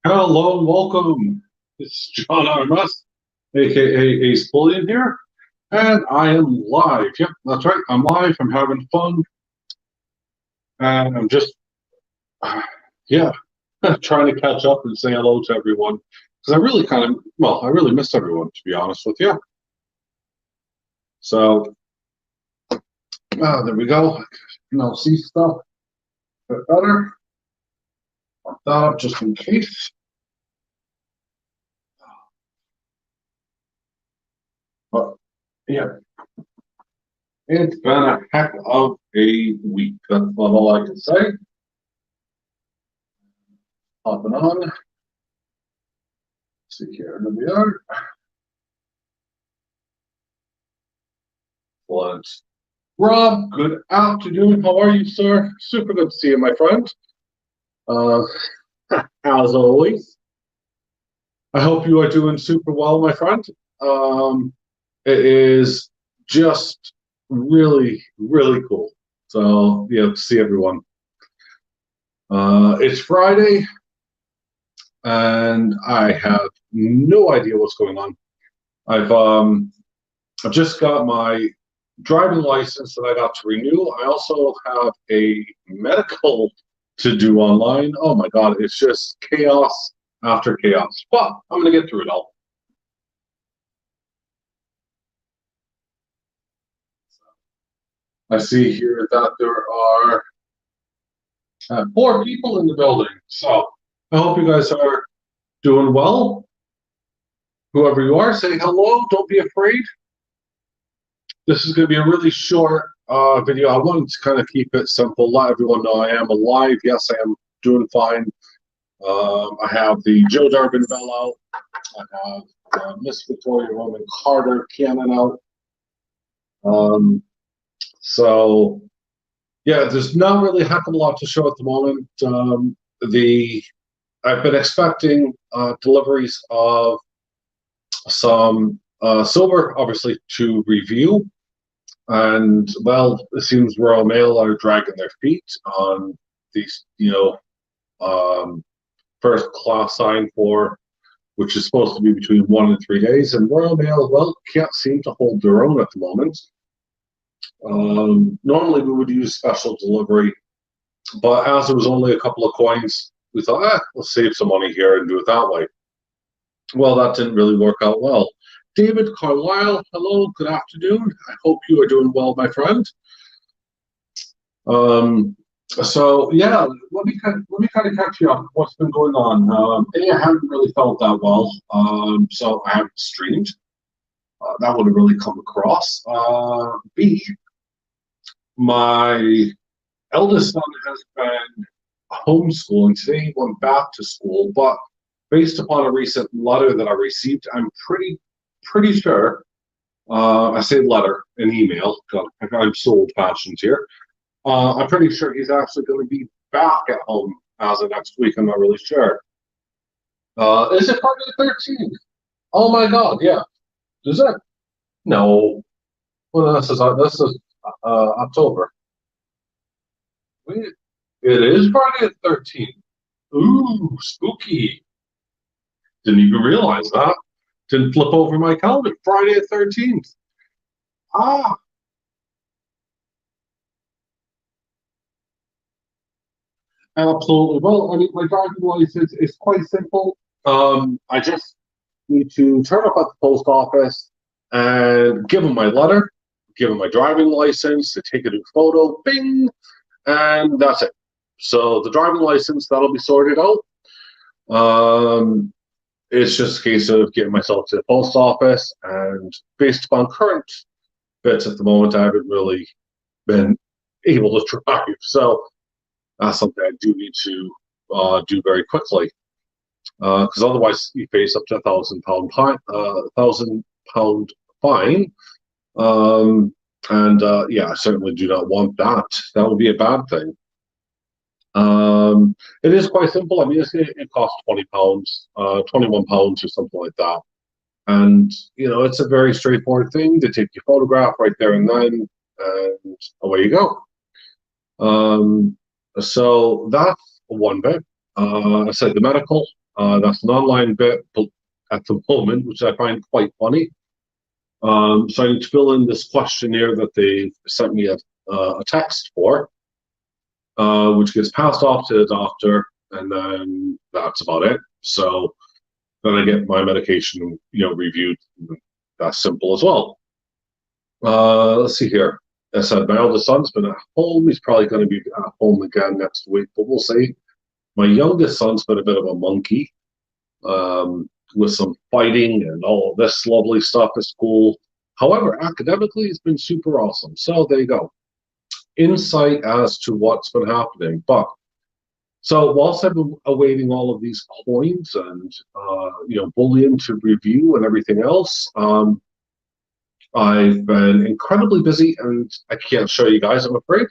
Hello and welcome. It's John RMS, aka AceBullion here, and I am live. Yep, that's right. I'm live. I'm having fun, and I'm just, yeah, trying to catch up and say hello to everyone because I really missed everyone, to be honest with you. So, there we go. Now see stuff a bit better. Pop that up just in case. But yeah. It's been a heck of a week. That's about all I can say. Popping on. Let's see here. Here we are. Let's. Rob, good afternoon. How are you, sir? Super good to see you, my friend. Uh, as always. I hope you are doing super well, my friend. It is just really, really cool. So, yeah, to see everyone. It's Friday, and I have no idea what's going on. I've just got my driving license that I got to renew. I also have a medical to do online. Oh my God, it's just chaos after chaos. But I'm going to get through it all. I see here that there are 4 people in the building. So I hope you guys are doing well. Whoever you are, say hello. Don't be afraid. This is going to be a really short video. I wanted to kind of keep it simple, let everyone know I am alive. Yes, I am doing fine. I have the Joe Darvin Bell out. I have Miss Victoria Roman Carter cannon out. So, yeah, there's not really a heck of a lot to show at the moment. I've been expecting deliveries of some silver, obviously, to review. And, well, it seems Royal Mail are dragging their feet on these, first class sign for, which is supposed to be between 1 and 3 days. And Royal Mail, well, can't seem to hold their own at the moment. Normally we would use special delivery, but as it was only a couple of coins, we thought, let's save some money here and do it that way. Well, that didn't really work out well. David Carlisle, hello, good afternoon. I hope you are doing well, my friend. So yeah, let me kind of catch you up. What's been going on? A, I haven't really felt that well, so I haven't streamed. That would have really come across. B, my eldest son has been homeschooling. Today he went back to school, but based upon a recent letter that I received, I'm pretty sure. I say letter, an email. I'm so old-fashioned here. I'm pretty sure he's actually going to be back at home as of next week. I'm not really sure. Is it Friday the 13th? Oh my God, yeah. Is it? No. Well, this is October. Wait, it is Friday the 13th. Ooh, spooky. Didn't even realize that. Didn't flip over my calendar. Friday the 13th. Ah. Absolutely. Well, I mean, my driving license is quite simple. I just need to turn up at the post office and give them my letter, give them my driving license, to take a new photo, bing, and that's it. So the driving license, that'll be sorted out. It's just a case of getting myself to the post office, and based upon current bits at the moment, I haven't really been able to drive. So that's something I do need to do very quickly, because otherwise you face up to £1,000 fine, £1,000 fine. Yeah, I certainly do not want that. That would be a bad thing. It is quite simple. I mean, it costs £20, £21 or something like that. And, it's a very straightforward thing. They take your photograph right there and then, and away you go. So that's one bit. I said the medical. That's an online bit at the moment, which I find quite funny. So I need to fill in this questionnaire that they sent me a text for, which gets passed off to the doctor, and then that's about it. So then I get my medication, reviewed. That's simple as well. Let's see here. As I said, my eldest son's been at home. He's probably going to be at home again next week, but we'll see. My youngest son's been a bit of a monkey, with some fighting and all of this lovely stuff at school. However, academically, it's been super awesome. So there you go. Insight as to what's been happening. But so whilst I've been awaiting all of these coins and bullion to review and everything else, I've been incredibly busy, and I can't show you guys, I'm afraid.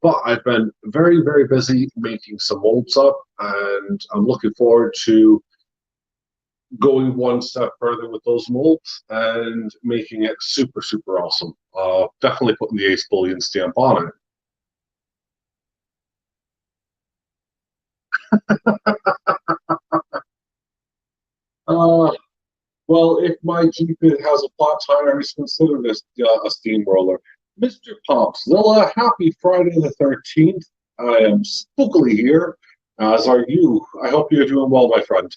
But I've been very, very busy making some molds up, and I'm looking forward to going one step further with those molds and making it super, super awesome. Definitely putting the AceBullion stamp on it. Well, if my Jeep has a flat tire, I consider this a steamroller. Mr. Popzilla, happy Friday the 13th. I am spookily here, as are you. I hope you're doing well, my friend.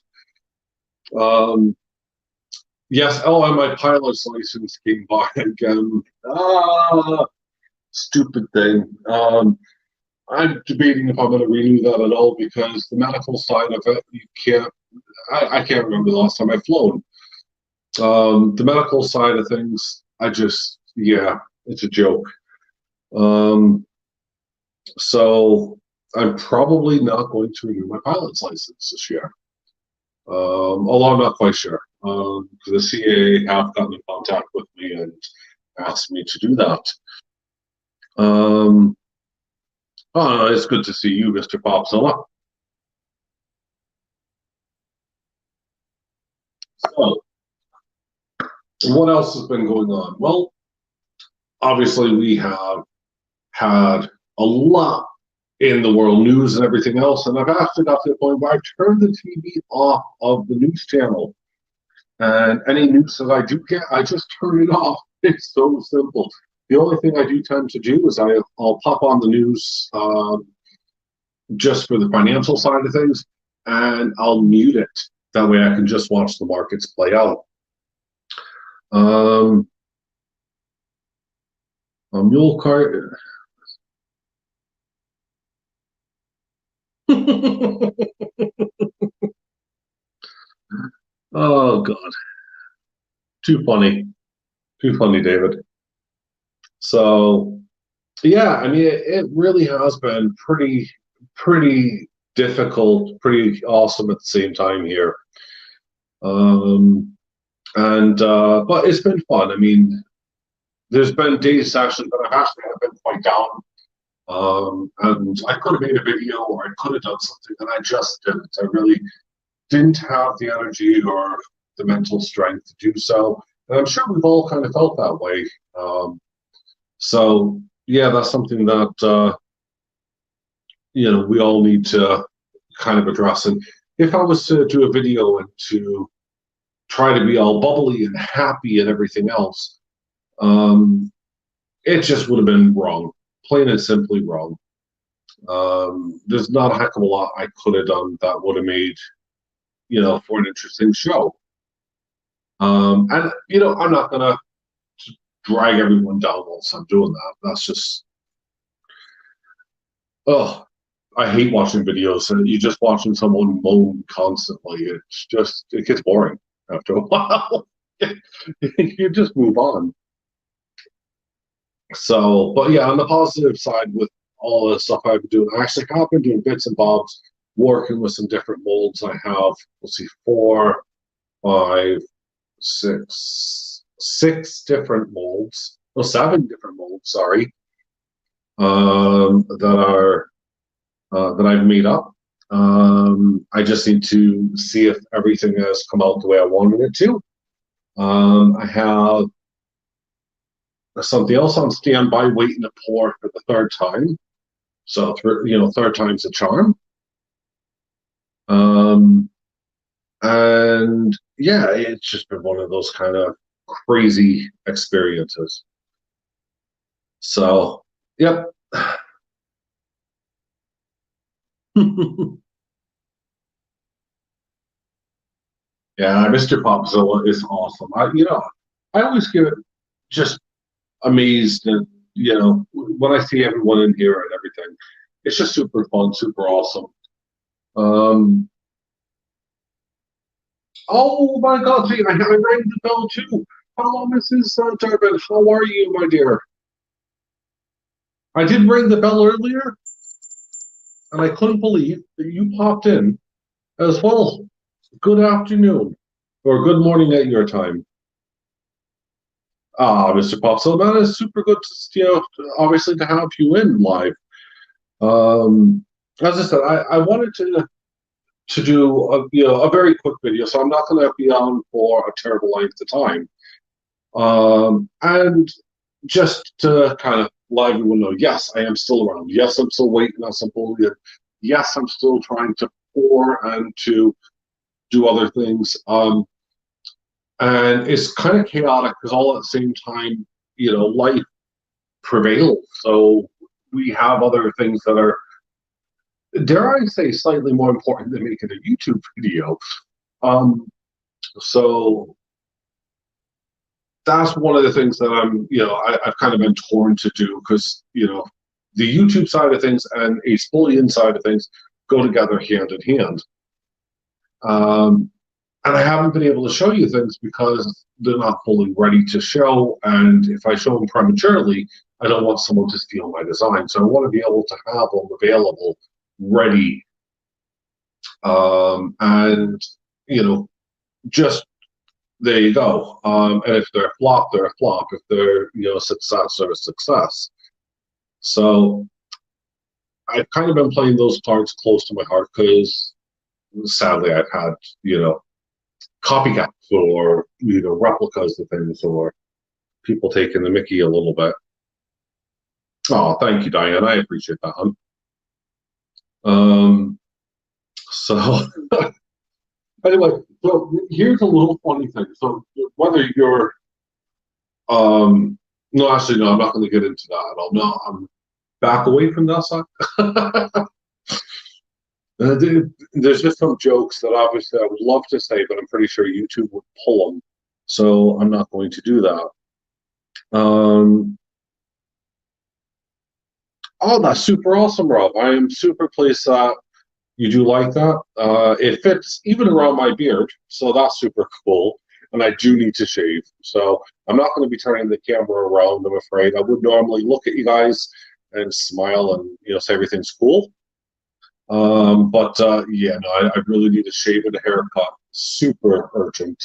Yes, oh, and my pilot's license came by again. Stupid thing. I'm debating if I'm going to renew that at all, because the medical side of it, you can't. I can't remember the last time I've flown. The medical side of things, it's a joke. So I'm probably not going to renew my pilot's license this year. Although I'm not quite sure. The CAA have gotten in contact with me and asked me to do that. It's good to see you, Mr. Popzilla. So, what else has been going on? Well, obviously we have had a lot in the world news and everything else, and I've actually got to the point where I turned the TV off of the news channel, and any news that I do get, I just turn it off. It's so simple. The only thing I do tend to do is I'll pop on the news just for the financial side of things, and I'll mute it. That way I can just watch the markets play out. A mule cart. Oh, God. Too funny. Too funny, David. So, yeah, I mean, it really has been pretty difficult, pretty awesome at the same time here. But it's been fun. I mean, there's been days actually that I've been quite down. And I could have made a video, or I could have done something, and I just didn't. I really didn't have the energy or the mental strength to do so. And I'm sure we've all kind of felt that way. So yeah, that's something that we all need to kind of address. And if I was to do a video and to try to be all bubbly and happy and everything else, it just would have been wrong, plain and simply wrong. There's not a heck of a lot I could have done that would have made, for an interesting show. And I'm not gonna drag everyone down whilst I'm doing that. That's just, oh, I hate watching videos, and you're just watching someone moan constantly. It gets boring after a while. You just move on. So, but yeah, on the positive side, with all the stuff I've been doing, I actually have been doing bits and bobs, working with some different molds. I have, let's see, 4, 5, 6 different molds. No, 7 different molds. Sorry, that I've made up. I just need to see if everything has come out the way I wanted it to. I have something else on standby waiting to pour for the 3rd time. So, third time's a charm. Um, and yeah, it's just been one of those kind of crazy experiences. So, yep. Yeah, Mr. Popzilla is awesome. I always get just amazed and when I see everyone in here and everything. It's just super fun, super awesome. Um, oh my God, see, I rang the bell too. Hello, Mrs. Durbin. How are you, my dear? I did ring the bell earlier, and I couldn't believe that you popped in as well. Good afternoon, or good morning at your time. Mr. Pop. So that is super good to, obviously to have you in live. Um, as I said, I wanted to do a very quick video, so I'm not going to be on for a terrible length of time. And just to kind of let everyone know, yes, I am still around. Yes, I'm still waiting on some bullion. Yes, I'm still trying to pour and to do other things. And it's kind of chaotic because all at the same time, life prevails. So we have other things that are, dare I say, slightly more important than making a YouTube video. Um, so that's one of the things that I've kind of been torn to do because, the YouTube side of things and AceBullion side of things go together hand in hand. Um, and I haven't been able to show you things because they're not fully ready to show. And if I show them prematurely, I don't want someone to steal my design. So I want to be able to have them available, ready, and just there you go. And if they're a flop, they're a flop. If they're a success, they're a success. So I've kind of been playing those cards close to my heart because sadly I've had copycats or replicas of things or people taking the Mickey a little bit. Oh, thank you, Diane. I appreciate that, hon. So anyway, so here's a little funny thing. So whether you're no, actually no, I'm not going to get into that at all. No, I'm back away from that side. There's just some jokes that obviously I would love to say, but I'm pretty sure YouTube would pull them. So I'm not going to do that. Oh, that's super awesome, Rob. I am super pleased that you do like that. It fits even around my beard, so that's super cool. And I do need to shave, so I'm not going to be turning the camera around. I'm afraid I would normally look at you guys and smile and say everything's cool. But yeah, no, I really need a shave and a haircut. Super urgent.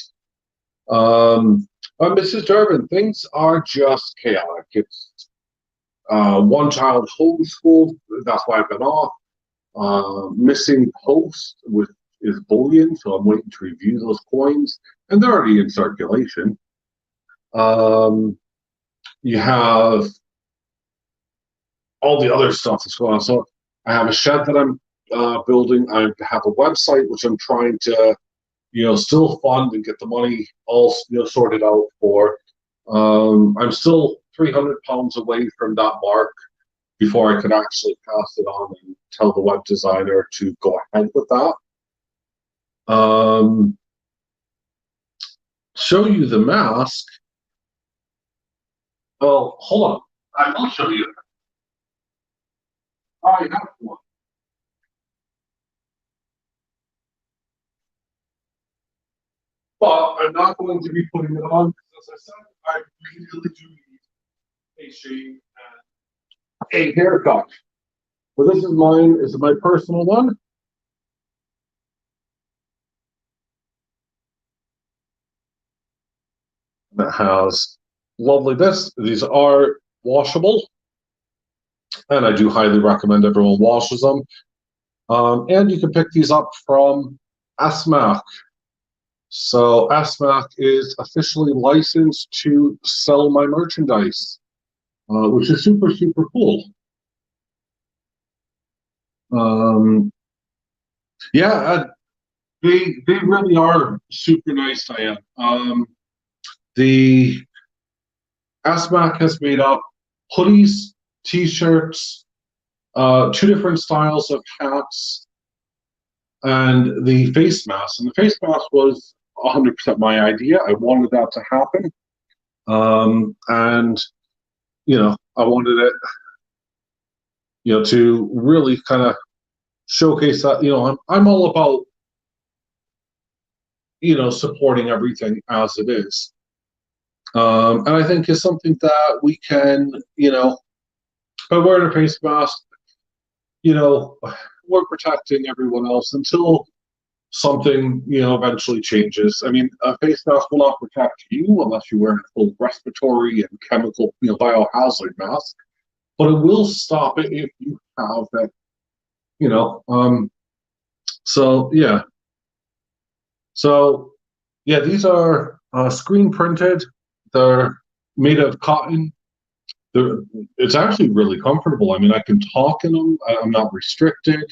Mrs. Durbin, things are just chaotic. It's one child homeschooled. That's why I've been off. Missing post with is bullion, so I'm waiting to review those coins, and they're already in circulation. You have all the other stuff that's going on. So I have a shed that I'm building. I have a website which I'm trying to, still fund and get the money all sorted out for. I'm still 300 pounds away from that mark before I could actually pass it on and tell the web designer to go ahead with that. Show you the mask. Well, hold on. I will show you. I have one. But I'm not going to be putting it on because, as I said, I really do need a shave and a haircut. Well, this is mine. This is my personal one. That has lovely bits. These are washable, and I do highly recommend everyone washes them. And you can pick these up from ASMAC. So ASMAC is officially licensed to sell my merchandise, which is super, super cool. Um, Yeah, they really are super nice, Diane. The SMAC has made up hoodies, t-shirts, two different styles of hats, and the face mask. And the face mask was 100% my idea. I wanted that to happen. And, I wanted it, to really kind of showcase that, I'm all about, supporting everything as it is. And I think is something that we can, by wearing a face mask, you know, we're protecting everyone else until something, eventually changes. I mean, a face mask will not protect you unless you wear a full respiratory and chemical, biohazard mask, but it will stop it if you have it, you know. So yeah, so yeah, these are screen printed. They're made of cotton. They're, it's actually really comfortable. I mean, I can talk in them. I'm not restricted.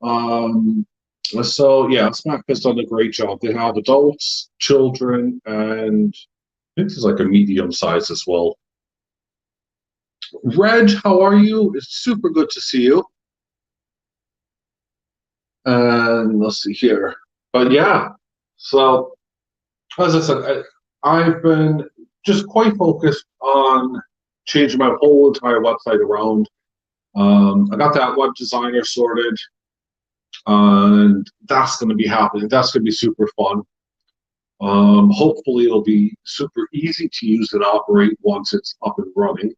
Um, so yeah, SMAC has done a great job. They have adults, children, and I think there's like a medium size as well. Reg, how are you? It's super good to see you. And let's see here. But yeah, so as I said, I've been just quite focused on changing my whole entire website around. I got that web designer sorted, and that's going to be happening. That's going to be super fun. Hopefully, it'll be super easy to use and operate once it's up and running,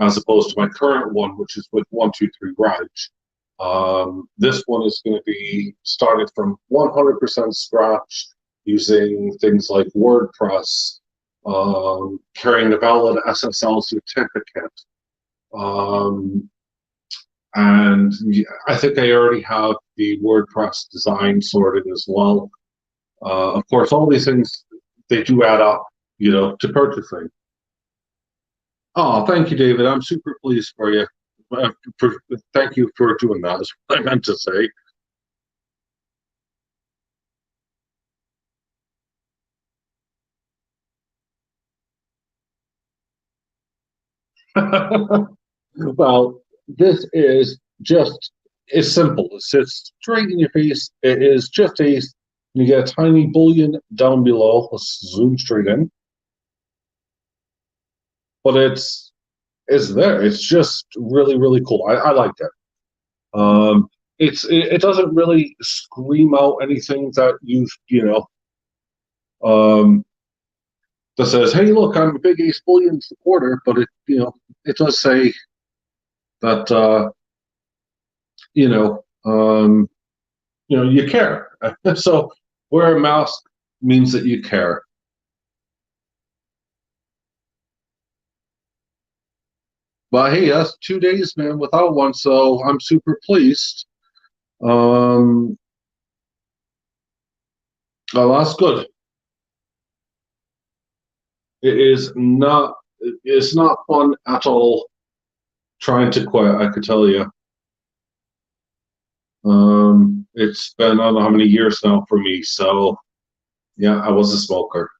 as opposed to my current one, which is with 123 Garage. This one is going to be started from 100% scratch using things like WordPress, carrying a valid SSL certificate. Um, and I think I already have the WordPress design sorted as well. Of course, all these things, they do add up, to purchasing. Oh, thank you, David. I'm super pleased for you. Thank you for doing that, is what I meant to say. Well, this is just, it's simple. It sits straight in your face. It is just Ace. You get a tiny bullion down below. Let's zoom straight in. But it's there. It's just really, really cool. I like it. It doesn't really scream out anything that um, that says, "Hey, look, I'm a big AceBullion supporter," but it does say that you know, um, you care. So wear a mask means that you care. But hey, that's 2 days, man, without one, so I'm super pleased. Um, well, that's good. It is not. It's not fun at all trying to quit. I could tell you. It's been I don't know how many years now for me. So yeah, I was a smoker.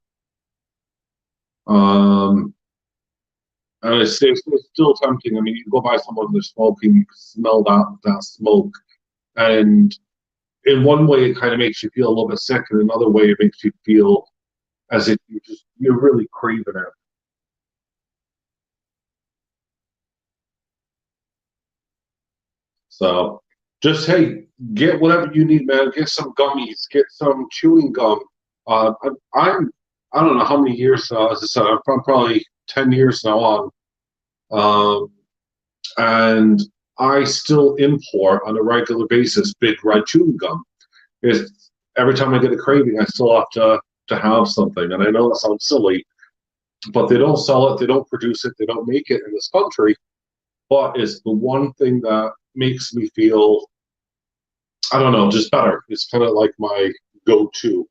Um, and it's still tempting. I mean, you go by someone who's smoking, you can smell that smoke, and in one way, it kind of makes you feel a little bit sick, and another way, it makes you feel as if you're really craving it. So just hey, get whatever you need, man. Get some gummies, get some chewing gum. I'm I don't know how many years now. As I said, I'm probably 10 years now on, um, and I still import on a regular basis big red chewing gum. Because every time I get a craving, I still have to have something. And I know that sounds silly, but they don't sell it, they don't produce it, they don't make it in this country. But it's the one thing that makes me feel, I don't know, just better. It's kind of like my go-to.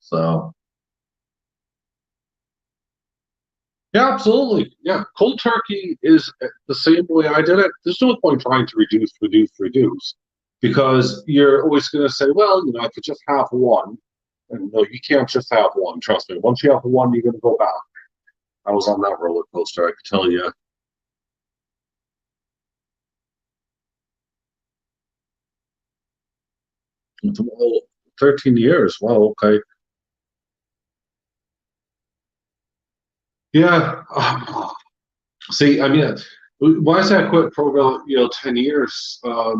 So Yeah, absolutely. Yeah, cold turkey is the same way I did it. There's no point trying to reduce, because you're always going to say, well, I could just have one. And no, you can't just have one. Trust me. Once you have one, you're going to go back. I was on that roller coaster, I could tell you. Well, 13 years. Wow, okay. Yeah. See, I mean, when I say I quit for about 10 years, I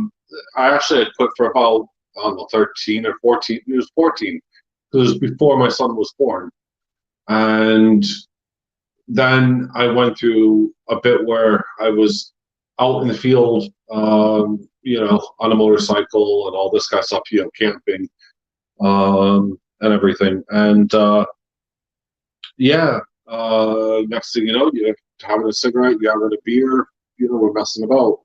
actually had quit for about, I don't know, 13 or 14. It was 14 because it was before my son was born. And then I went through a bit where I was out in the field, on a motorcycle and all this kind of stuff, camping, and everything. And yeah, next thing you know, you're having a cigarette, you're having a beer, we're messing about.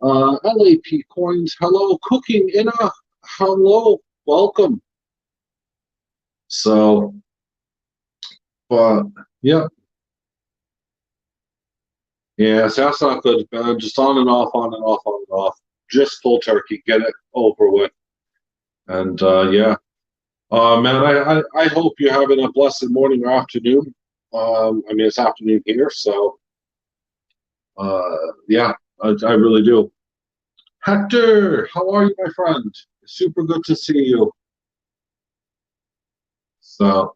LAP coins, hello, cooking in a hello, welcome. So, but yeah, yeah, so that's not good, man. Just on and off, on and off, on and off. Just full turkey, get it over with. And yeah, man, I hope you're having a blessed morning or afternoon. I mean, it's afternoon here, so yeah, I really do. Hector, how are you, my friend? Super good to see you. So,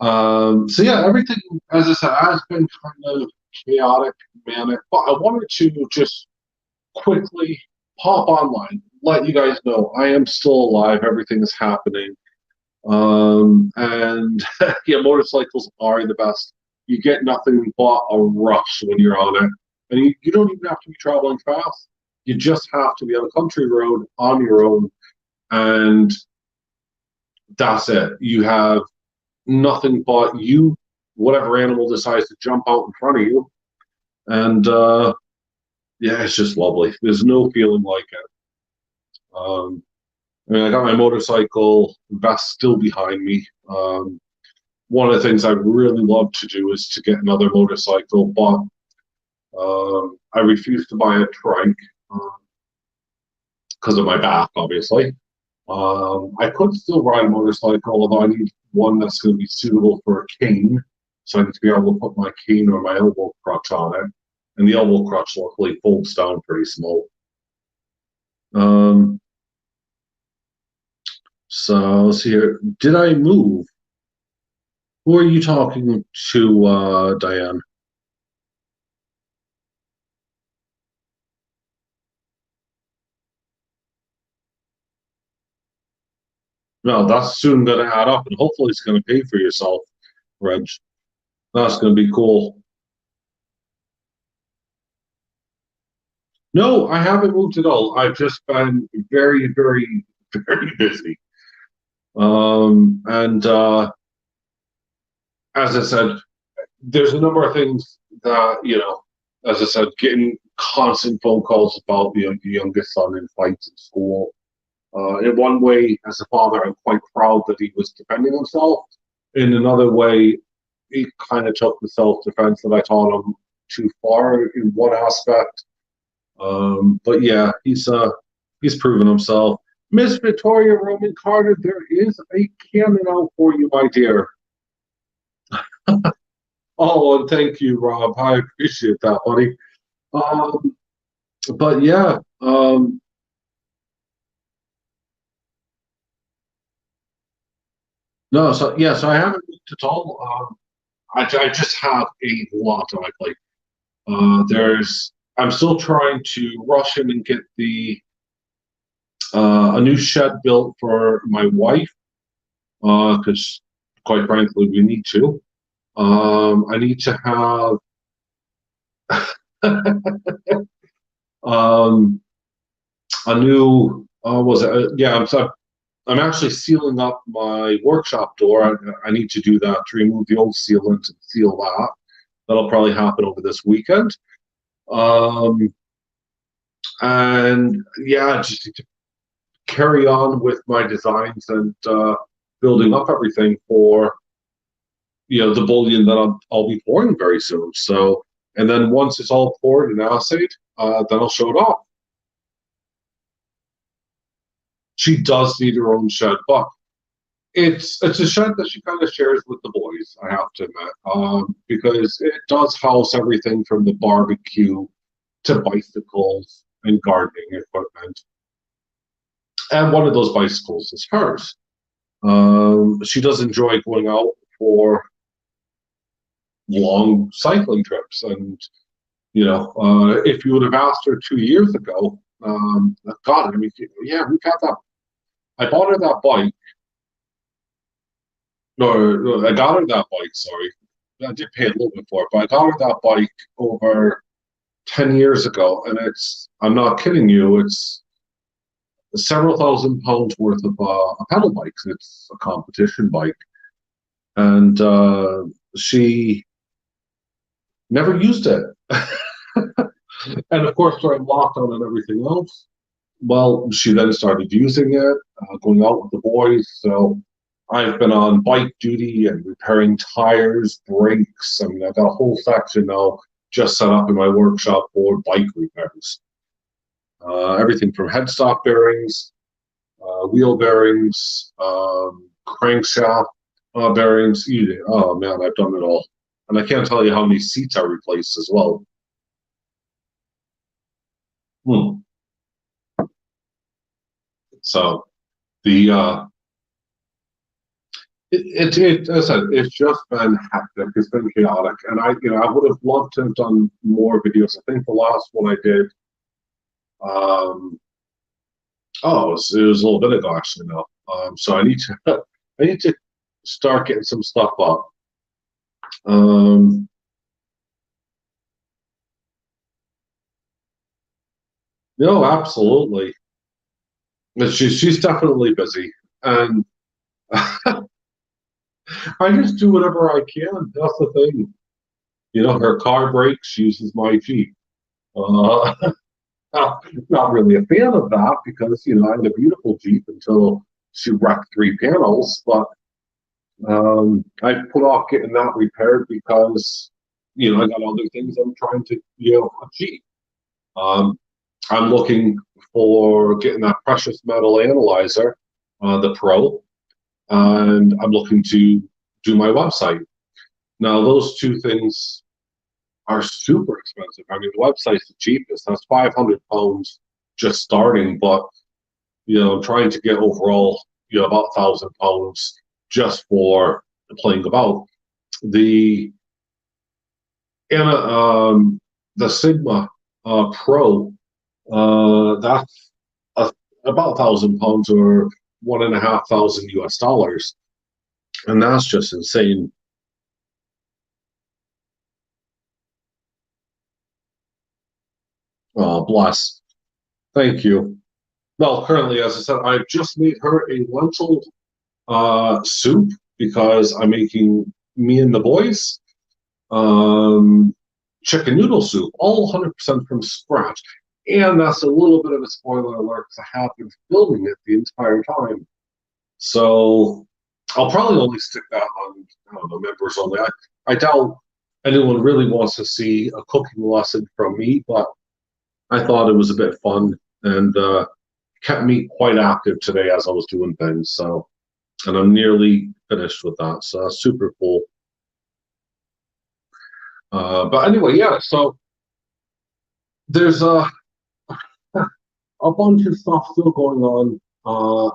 so yeah, everything, as I said, has been kind of chaotic, manic, but I wanted to just quickly pop online, let you guys know I am still alive. Everything is happening. And yeah, motorcycles are the best. You get nothing but a rush when you're on it. And you don't even have to be traveling fast. You just have to be on a country road on your own. And that's it. You have nothing but you, whatever animal decides to jump out in front of you. And yeah, it's just lovely. There's no feeling like it. Um, I mean, I got my motorcycle vest still behind me. One of the things I really love to do is to get another motorcycle, but I refuse to buy a trike because of my back, obviously. I could still ride a motorcycle, although I need one that's going to be suitable for a cane. So I need to be able to put my cane or my elbow crutch on it. And the elbow crutch luckily folds down pretty small. Um, so let's see here. Did I move? Who are you talking to, Diane? No, that's soon going to add up, and hopefully it's going to pay for yourself, Reg. That's going to be cool. No, I haven't moved at all. I've just been very, very, very busy. And as I said, there's a number of things that, as I said, getting constant phone calls about the youngest son in fights in school. In one way, as a father, I'm quite proud that he was defending himself. In another way, he kind of took the self-defense that I taught him too far in one aspect. But yeah, he's proven himself. Miss Victoria Roman Carter, there is a cannon out for you, my dear. Oh, and thank you, Rob. I appreciate that, buddy. Um, but yeah, no, so yeah, so I haven't looked at all. I just have a lot on my plate. I'm still trying to rush in and get the a new shed built for my wife, because quite frankly, we need to. I need to have um, a new. Was it? Yeah, I'm actually sealing up my workshop door. I need to do that to remove the old sealant and seal that. That'll probably happen over this weekend. Um, and yeah, just to carry on with my designs and building up everything for the bullion that I'll be pouring very soon. So, and then once it's all poured and assayed, then I'll show it off. She does need her own shed, but it's a shed that she kind of shares with the boys, I have to admit, because it does house everything from the barbecue to bicycles and gardening equipment. And one of those bicycles is hers. She does enjoy going out for long cycling trips, and if you would have asked her 2 years ago, God, I mean, yeah, we've had that. I bought her that bike. No, I got her that bike. Sorry, I did pay a little bit for it, but I got her that bike over 10 years ago, and I'm not kidding you. It's several £1,000s worth of a pedal bike. It's a competition bike, and she never used it. And of course, during lockdown and everything else, well, she then started using it, going out with the boys. So I've been on bike duty and repairing tires, brakes. I mean, I've got a whole section now just set up in my workshop for bike repairs. Everything from headstock bearings, wheel bearings, crankshaft bearings. Oh man, I've done it all. And I can't tell you how many seats I replaced as well. So the as I said, it's just been hectic. It's been chaotic, and I would have loved to have done more videos. I think the last one I did, it was a little bit ago actually now. So I need to I need to start getting some stuff up. No, absolutely. She's definitely busy, and I just do whatever I can. That's the thing. Her car breaks, she uses my Jeep. Uh, not really a fan of that because I had a beautiful Jeep until she wrecked 3 panels. But I put off getting that repaired because I got other things I'm trying to achieve. I'm looking for getting that precious metal analyzer, the Pro, and I'm looking to do my website. Now, those two things are super expensive. I mean, the website's the cheapest. That's £500 just starting, but trying to get overall, about £1,000 just for playing about. The Sigma Pro, that's about £1,000 or $1,500 US, and that's just insane. Oh, bless. Thank you. Well, currently, as I said, I've just made her a lentil soup because I'm making me and the boys chicken noodle soup, all 100% from scratch. And that's a little bit of a spoiler alert because I have been filming it the entire time. So I'll probably only stick that on, I don't know, members only. I doubt anyone really wants to see a cooking lesson from me, but I thought it was a bit fun and kept me quite active today as I was doing things. So, and I'm nearly finished with that. So that's super cool. But anyway, yeah, so there's a bunch of stuff still going on.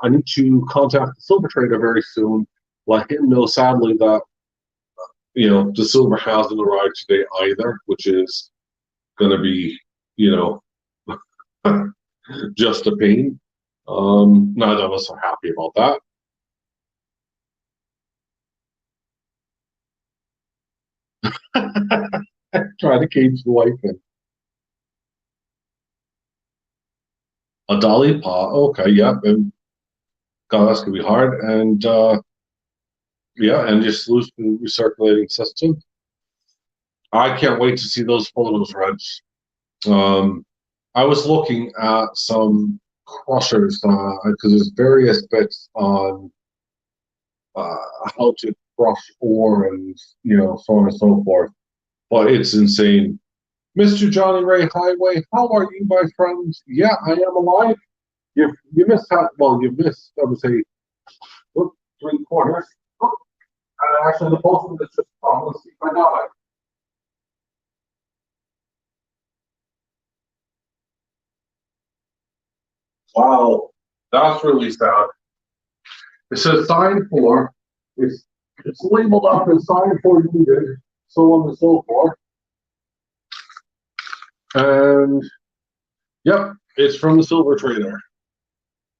I need to contact the silver trader very soon. Let him know, sadly, that the silver hasn't arrived today either, which is going to be, just a pain. Neither of us are happy about that. Try to cage the wife in. A dolly paw. Okay, yeah. And God, that's gonna be hard. And yeah, and just lose the recirculating system. I can't wait to see those photos, Reg. I was looking at some crushers because there's various bits on how to brush ore and so on and so forth. But it's insane. Mr. Johnny Ray Highway, how are you, my friend? Yeah, I am alive. You missed that. Well, you missed, I would say, whoop, 3/4. Oh, actually, the postman is just come. Let's see if I got it. Wow, that's really sad. It says sign for. It's it's labeled up as sign for needed, so on and so forth. And yep, it's from the silver trader.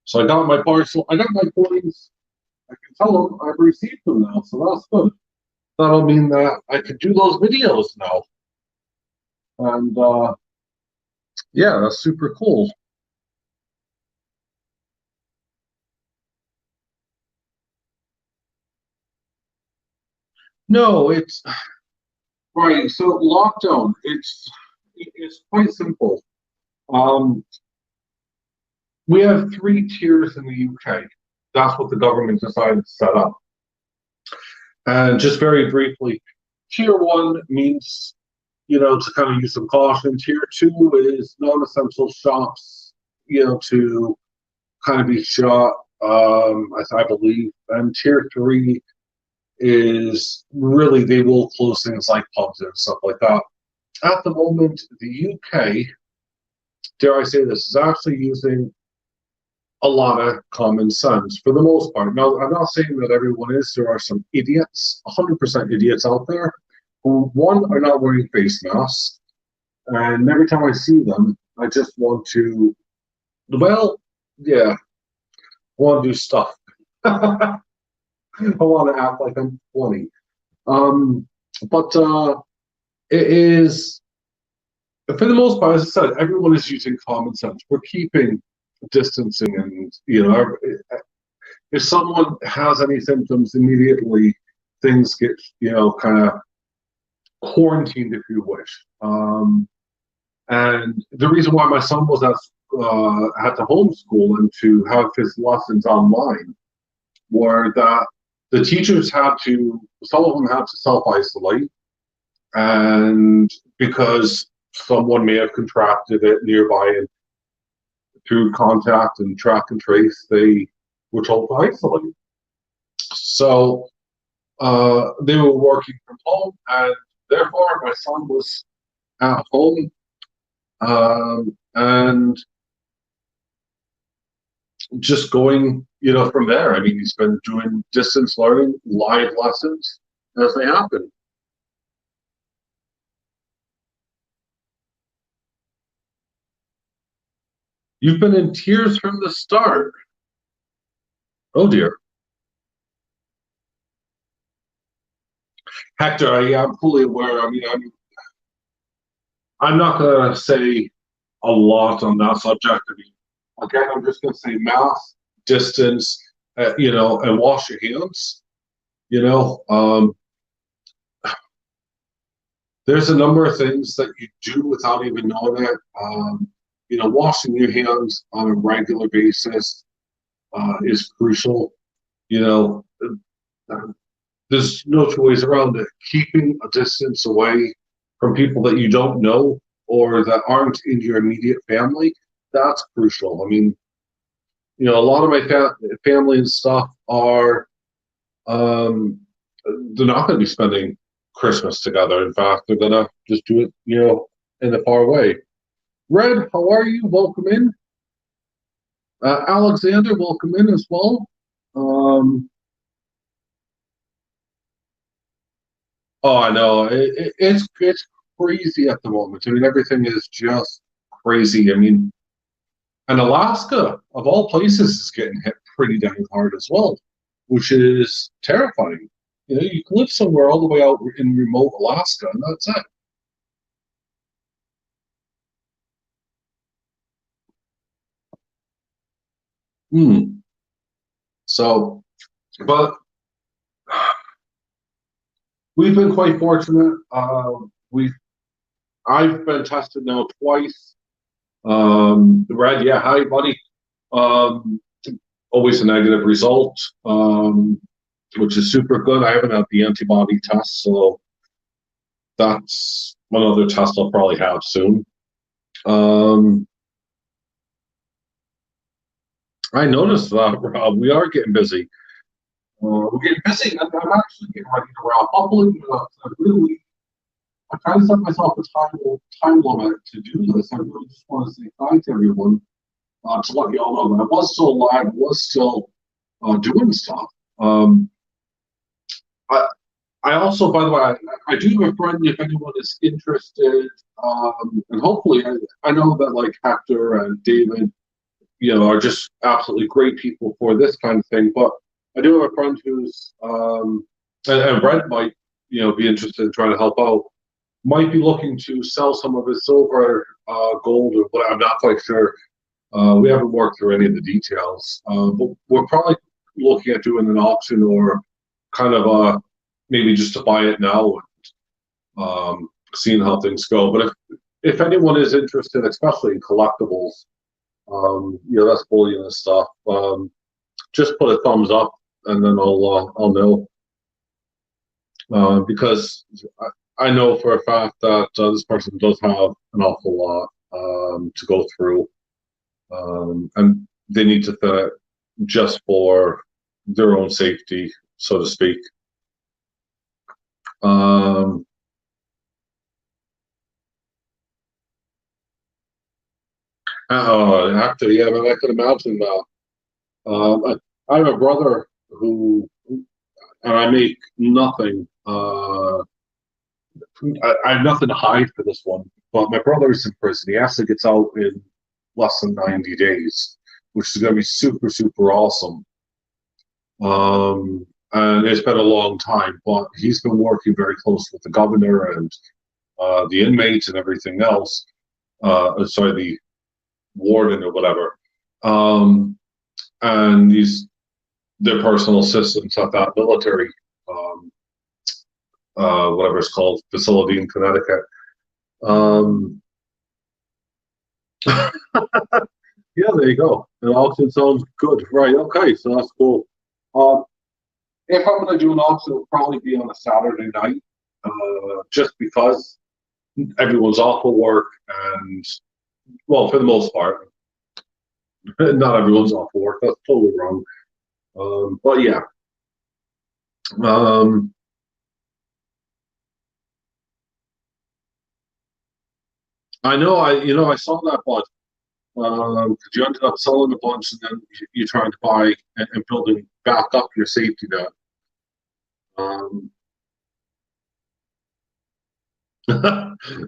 So I got my parcel. I got my coins. I can tell them I've received them now, so that's good. That'll mean that I can do those videos now. And yeah, that's super cool. No, it's right. So lockdown, it's quite simple. Um, we have 3 tiers in the UK. That's what the government decided to set up. And just very briefly, tier one means, to kind of use some caution. Tier two is non-essential shops, to kind of be shut, as I believe. And tier three is really they will close things like pubs and stuff like that. At the moment, the UK, dare I say this, is actually using a lot of common sense for the most part. Now, I'm not saying that everyone is. There are some idiots, 100% idiots out there, who, one, are not wearing face masks. And every time I see them, I just want to, well, yeah, want to do stuff. I want to act like I'm 20. But it is, for the most part, as I said, everyone is using common sense. We're keeping distancing, and if someone has any symptoms, immediately things get kind of quarantined, if you wish. And the reason why my son was had to homeschool and to have his lessons online were that the teachers had to, some of them had to self-isolate, and because someone may have contracted it nearby, and through contact and track and trace, they were told to isolate. So they were working from home, and therefore my son was at home, and just going, from there. I mean, he's been doing distance learning, live lessons as they happen. You've been in tears from the start. Oh dear. Hector, I'm fully aware. I mean, I'm not going to say a lot on that subject. I mean, again, I'm just going to say mask, distance, and wash your hands. You know, um, there's a number of things that you do without even knowing it. Washing your hands on a regular basis is crucial. You know, there's no two ways around it. Keeping a distance away from people that you don't know or that aren't in your immediate family, that's crucial. I mean, a lot of my family and stuff are, they're not going to be spending Christmas together. In fact, they're going to just do it, in the far away. Red, how are you? Welcome in. Alexander, welcome in as well. Oh, I know. It's crazy at the moment. I mean, everything is just crazy. I mean, and Alaska, of all places, is getting hit pretty dang hard as well, which is terrifying. You can live somewhere all the way out in remote Alaska, and that's it. Hmm. So, but we've been quite fortunate. I've been tested now twice. Red, yeah, hi, buddy. Um, Always a negative result. which is super good. I haven't had the antibody test, so that's another test I'll probably have soon. Um, I noticed that, Rob, we are getting busy. We're getting busy, and I'm actually getting ready to wrap up. Believe it or not, I kind of set myself a time limit to do this. I really just want to say hi to everyone, to let you all know that I was still alive, was still doing stuff. Um, I, I also, by the way, I do have a friend if anyone is interested, and hopefully, I know that like Hector and David, are just absolutely great people for this kind of thing. But I do have a friend who's, and Brent might, be interested in trying to help out. Might be looking to sell some of his silver, gold, or what. I'm not quite sure. We haven't worked through any of the details, but we're probably looking at doing an auction or kind of maybe just to buy it now and seeing how things go. But if anyone is interested, especially in collectibles, that's bullion and stuff. Just put a thumbs up, and then I'll know. Because I know for a fact that this person does have an awful lot to go through, and they need to fit it just for their own safety, so to speak. Actually, yeah, I could imagine that. I have a brother who, and I make nothing. I have nothing to hide for this one, but my brother's in prison. He actually gets out in less than 90 days, which is going to be super, super awesome. And it's been a long time, but he's been working very close with the governor and the inmates and everything else. Sorry, the warden or whatever. And he's their personal assistants at that military, whatever it's called, facility in Connecticut. Yeah, there you go. An auction sounds good. Right, okay, so that's cool. Um, if I'm going to do an auction, it'll probably be on a Saturday night, just because everyone's off of work and, well, for the most part, not everyone's off of work. That's totally wrong. But yeah. Um, I know. I saw that, but you ended up selling a bunch, and then you're trying to buy and building back up your safety net. Um,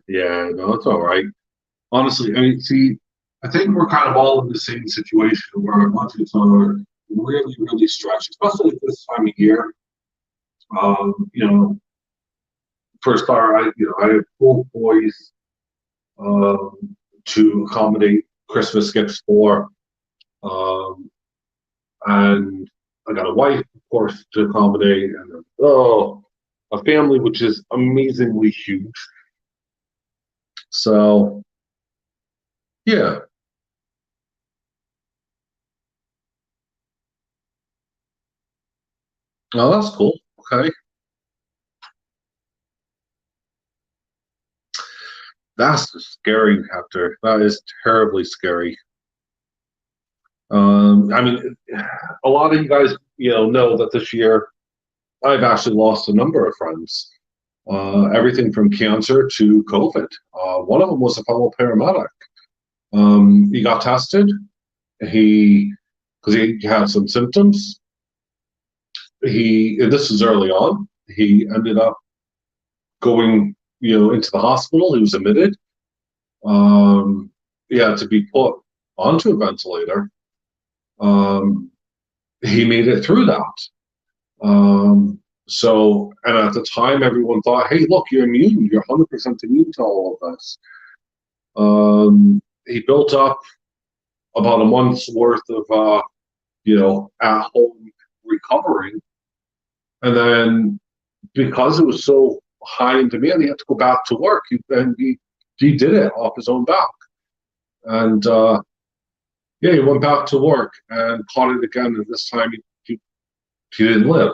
yeah, no, it's all right. Honestly, I mean, see, I think we're kind of all in the same situation where our budgets are really, really stretched, especially at this time of year. You know, for a start, I have both boys to accommodate Christmas gifts for, um, and I got a wife, of course, to accommodate, and a family which is amazingly huge. So yeah, oh, that's cool. Okay, that's scary, Hector. That is terribly scary. I mean, a lot of you guys, know that this year I've actually lost a number of friends. Everything from cancer to COVID. One of them was a fellow paramedic. He got tested. He, because he had some symptoms. This was early on. He ended up going, into the hospital. He was admitted. Um, he had to be put onto a ventilator. Um, he made it through that. And at the time, everyone thought, "Hey, look, you're immune. You're 100% immune to all of this." He built up about a month's worth of, at home recovering, and then because it was so high in demand, he had to go back to work. He did it off his own back, and yeah, he went back to work and caught it again. And this time he didn't live.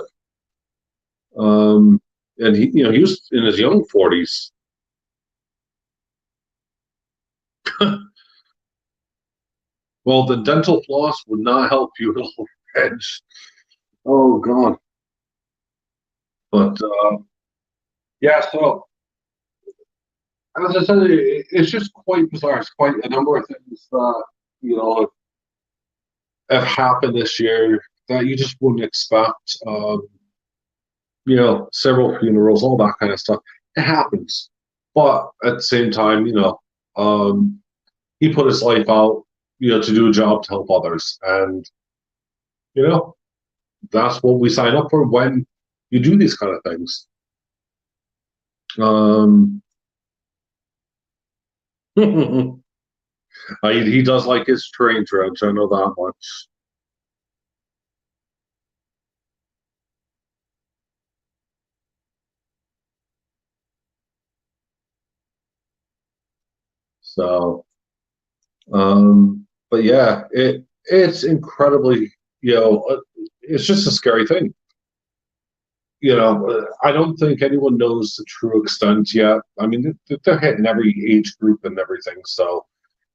Um, and he was in his young 40s. Well, the dental floss would not help you at all, Reg. Oh God. But yeah, so as I said, it's just quite bizarre. It's quite a number of things that you know have happened this year that you just wouldn't expect. Several funerals, all that kind of stuff. It happens, but at the same time, um, he put his life out, to do a job to help others, and you know, that's what we sign up for when you do these kind of things. Um, he does like his train trench. I know that much. So, but yeah, it's incredibly, it's just a scary thing. I don't think anyone knows the true extent yet. I mean, they're hitting every age group and everything. So,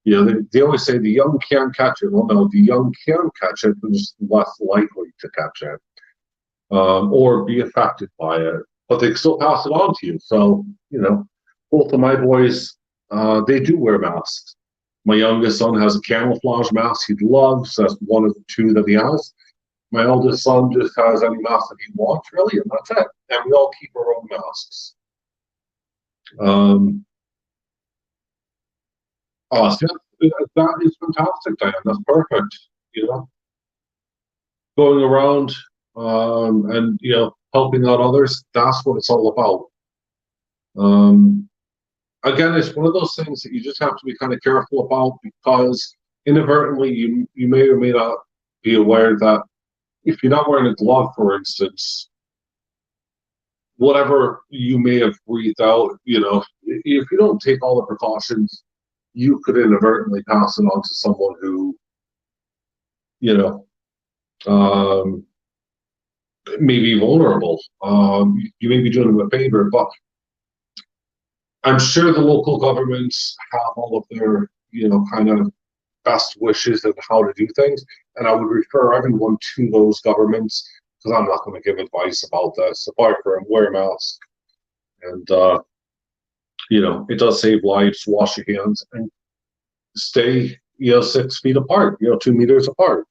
they always say the young can't catch it. Well, no, the young can catch it, but just less likely to catch it, or be affected by it. But they still pass it on to you. So, both of my boys, they do wear masks. My youngest son has a camouflage mask he loves. That's one of the two that he has. My eldest son just has any mask that he wants, really, and that's it. And we all keep our own masks. Um, so that is fantastic, Diane. That's perfect. Going around and helping out others. That's what it's all about. Um, Again, it's one of those things that you just have to be kind of careful about because inadvertently you may or may not be aware that if you're not wearing a glove, for instance, whatever you may have breathed out, if you don't take all the precautions, you could inadvertently pass it on to someone who, you know, um, may be vulnerable. You may be doing them a favor, but I'm sure the local governments have all of their, kind of best wishes of how to do things. And I would refer everyone to those governments because I'm not going to give advice about this apart from wear a mask. And, it does save lives. Wash your hands and stay, 6 feet apart, 2 meters apart.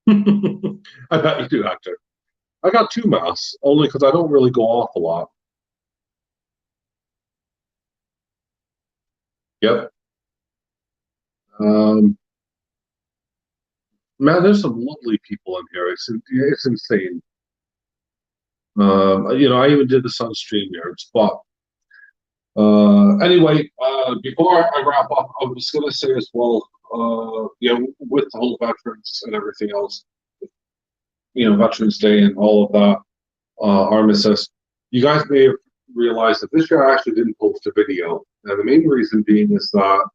I bet you do, Hector. I got two masks only because I don't really go off a lot. Yep. Um, Man, there's some lovely people in here. It's insane. I even did this on StreamYards. But anyway, before I wrap up, I was going to say as well, with the whole veterans and everything else, Veterans Day and all of that, armistice, you guys may have realized that this year I actually didn't post a video. And the main reason being is that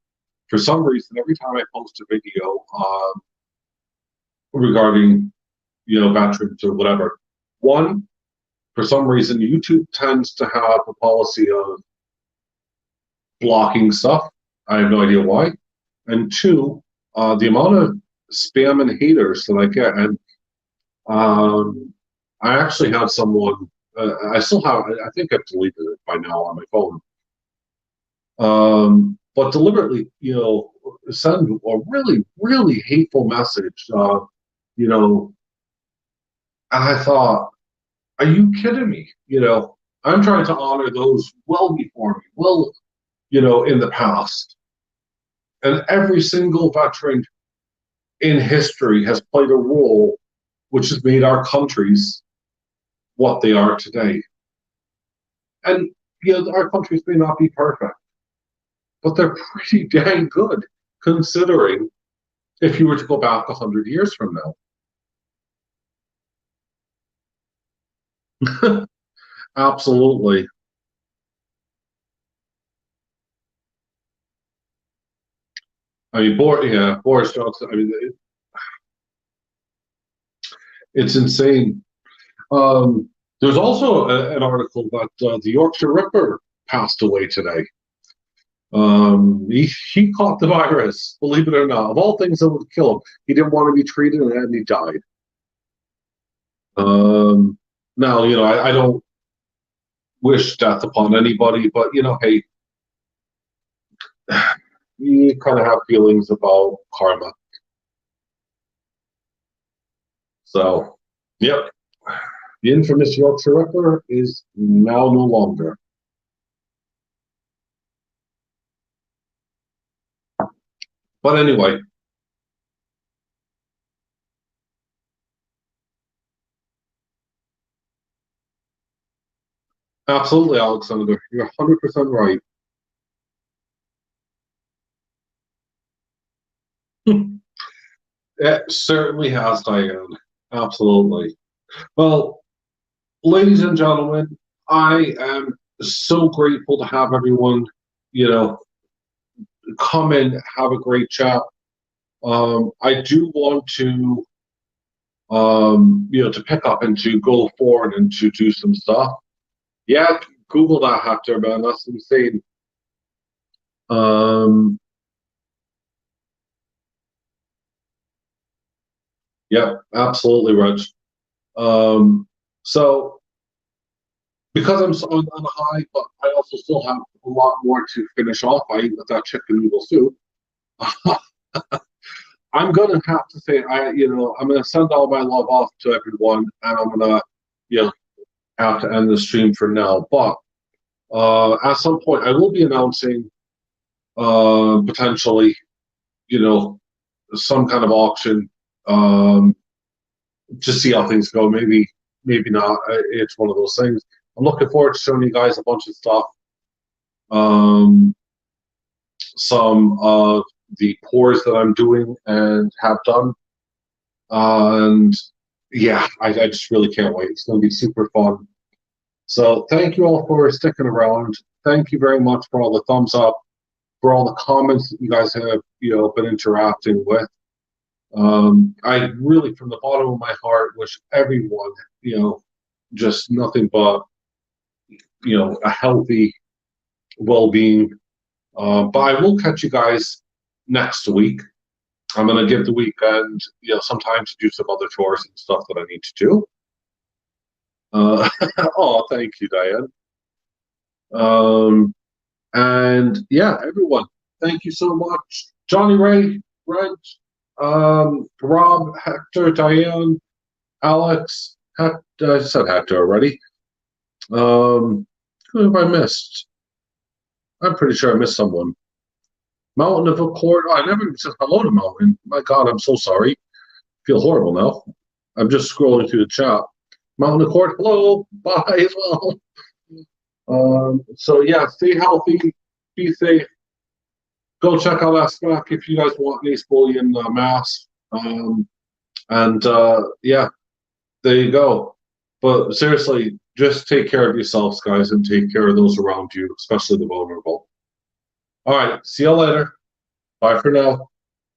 for some reason, every time I post a video regarding, veterans or whatever, one, for some reason, YouTube tends to have a policy of blocking stuff. I have no idea why. And two, the amount of spam and haters that I get. And I actually had someone, I still have, I think I've deleted it by now on my phone. But deliberately, send a really, really hateful message, and I thought, are you kidding me? I'm trying to honor those well before me, well, in the past. And every single veteran in history has played a role which has made our countries what they are today. And, our countries may not be perfect, but they're pretty dang good considering if you were to go back 100 years from now. Absolutely. I mean, Boris Johnson, I mean, it's insane. There's also an article that the Yorkshire Ripper passed away today. He caught the virus, believe it or not. Of all things that would kill him, he didn't want to be treated, and he died. Now, I don't wish death upon anybody, but hey, you kind of have feelings about karma. So, yep, the infamous Yorkshire Ripper is now no longer. But anyway, absolutely, Alexander, you're 100% right. It certainly has, Diane. Absolutely. Well, ladies and gentlemen, I am so grateful to have everyone, you know, come and have a great chat. I do want to, to pick up and to go forward and to do some stuff. Yeah, Google that, Hector, man. That's insane. Um, yeah, absolutely, Reg. So because I'm so on a high, but I also still have a lot more to finish off. I eat with that chicken noodle soup. I'm gonna have to say, I'm gonna send all my love off to everyone, and I'm gonna, you know, have to end the stream for now. But at some point, I will be announcing potentially, you know, some kind of auction to see how things go. Maybe not. It's one of those things. I'm looking forward to showing you guys a bunch of stuff. Um, some of the pours that I'm doing and have done. And yeah, I just really can't wait. It's going to be super fun. So thank you all for sticking around. Thank you very much for all the thumbs up, for all the comments that you guys have, been interacting with. I really, from the bottom of my heart, wish everyone, just nothing but, a healthy well-being. But I will catch you guys next week. I'm going to give the weekend, some time to do some other chores and stuff that I need to do. Oh, thank you, Diane. And yeah, everyone, thank you so much. Johnny Ray, Reg, Rob, Hector, Diane, Alex, I said Hector already. Who have I missed? I'm pretty sure I missed someone. Mountain of Accord. Oh, I never even said hello to Mountain. My God, I'm so sorry. Feel horrible now. I'm just scrolling through the chat. Mountain Accord, hello. Bye as well. So yeah, stay healthy, be safe. Go check out AskBack if you guys want an AceBullion mask. And yeah, there you go. But seriously, just take care of yourselves, guys, and take care of those around you, especially the vulnerable. All right, see you later. Bye for now.